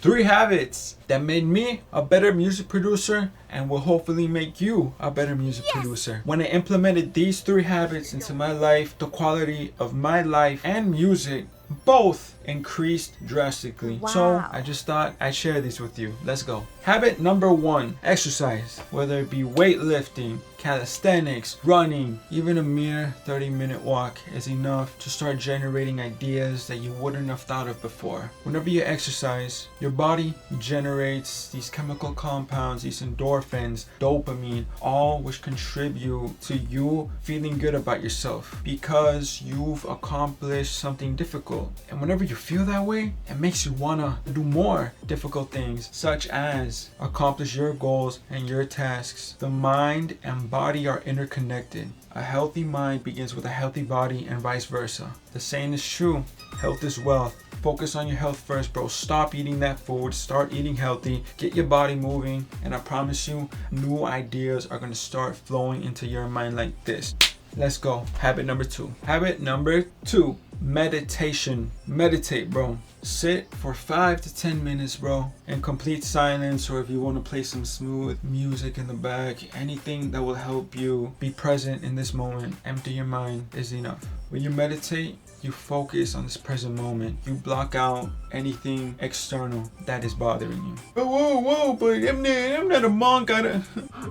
3 habits that made me a better music producer and will hopefully make you a better music producer. When I implemented these 3 habits into my life, the quality of my life and music both increased drastically. Wow. So I just thought I'd share these with you. Let's go. Habit number 1, exercise. Whether it be weightlifting, calisthenics, running, even a mere 30-minute walk is enough to start generating ideas that you wouldn't have thought of before. Whenever you exercise, your body generates these chemical compounds, these endorphins, dopamine, all which contribute to you feeling good about yourself because you've accomplished something difficult. And whenever you feel that way, it makes you wanna do more difficult things, such as accomplish your goals and your tasks. The mind and body are interconnected. A healthy mind begins with a healthy body and vice versa. The saying is true, health is wealth. Focus on your health first, bro. Stop eating that food, start eating healthy, get your body moving, and I promise you, new ideas are gonna start flowing into your mind like this. Let's go. Habit number 2. Habit number 2, meditation. Meditate, bro. Sit for 5 to 10 minutes, bro, in complete silence, or if you want to play some smooth music in the back, anything that will help you be present in this moment, empty your mind is enough. When you meditate, you focus on this present moment. You block out anything external that is bothering you. Whoa, but I'm not a monk. I don't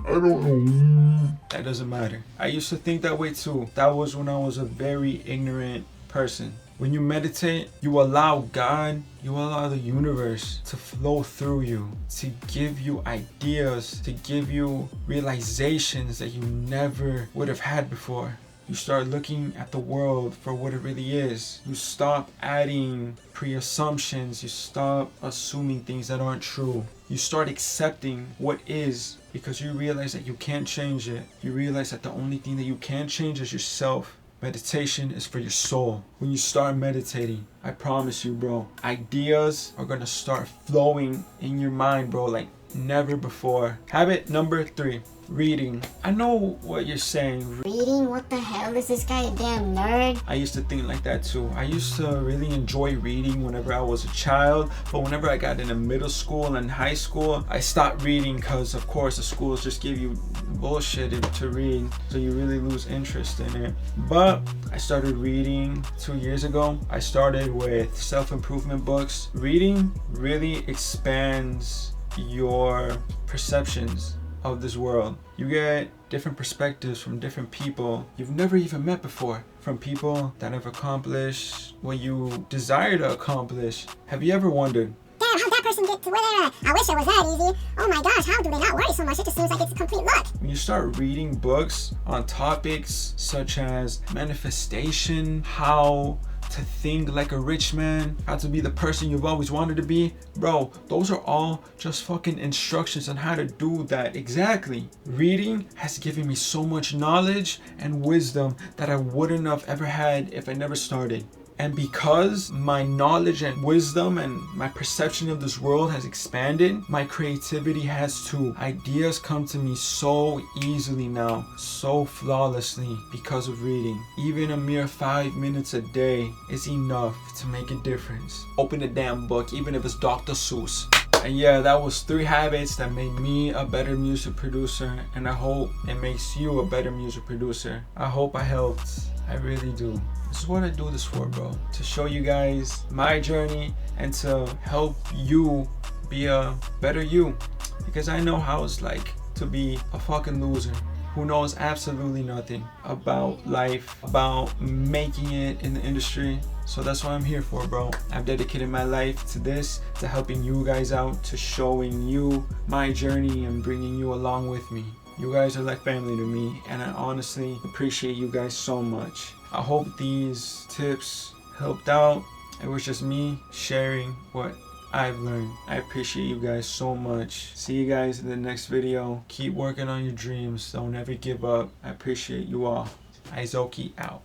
know. That doesn't matter. I used to think that way too. That was when I was a very ignorant person. When you meditate, you allow God, you allow the universe to flow through you, to give you ideas, to give you realizations that you never would have had before. You start looking at the world for what it really is. You stop adding pre-assumptions. You stop assuming things that aren't true. You start accepting what is because you realize that you can't change it. You realize that the only thing that you can change is yourself. Meditation is for your soul. When you start meditating, I promise you, bro, ideas are gonna start flowing in your mind, bro, like never before. Habit number 3, reading. I know what you're saying. Reading? What the hell? Is this guy a damn nerd? I used to think like that too. I used to really enjoy reading whenever I was a child, but whenever I got into middle school and high school, I stopped reading because of course the schools just give you bullshit to read, so you really lose interest in it. But I started reading 2 years ago. I started with self-improvement books. Reading really expands your perceptions of this world. You get different perspectives from different people you've never even met before, from people that have accomplished what you desire to accomplish. Have you ever wondered, damn, how'd that person get to where they're at? I wish it was that easy. Oh my gosh, how do they not worry so much? It just seems like it's complete luck. when you start reading books on topics such as manifestation, how to think like a rich man, how to be the person you've always wanted to be, bro, those are all just fucking instructions on how to do that exactly. Reading has given me so much knowledge and wisdom that I wouldn't have ever had if I never started. And because my knowledge and wisdom and my perception of this world has expanded, my creativity has too. Ideas come to me so easily now, so flawlessly because of reading. Even a mere 5 minutes a day is enough to make a difference. Open a damn book, even if it's Dr. Seuss. And yeah, that was 3 habits that made me a better music producer, and I hope it makes you a better music producer. I hope I helped. I really do. This is what I do this for, bro. To show you guys my journey and to help you be a better you. Because I know how it's like to be a fucking loser who knows absolutely nothing about life, about making it in the industry. So that's what I'm here for, bro. I've dedicated my life to this, to helping you guys out, to showing you my journey and bringing you along with me. You guys are like family to me, and I honestly appreciate you guys so much. I hope these tips helped out. It was just me sharing what I've learned. I appreciate you guys so much. See you guys in the next video. Keep working on your dreams. Don't ever give up. I appreciate you all. Izoki out.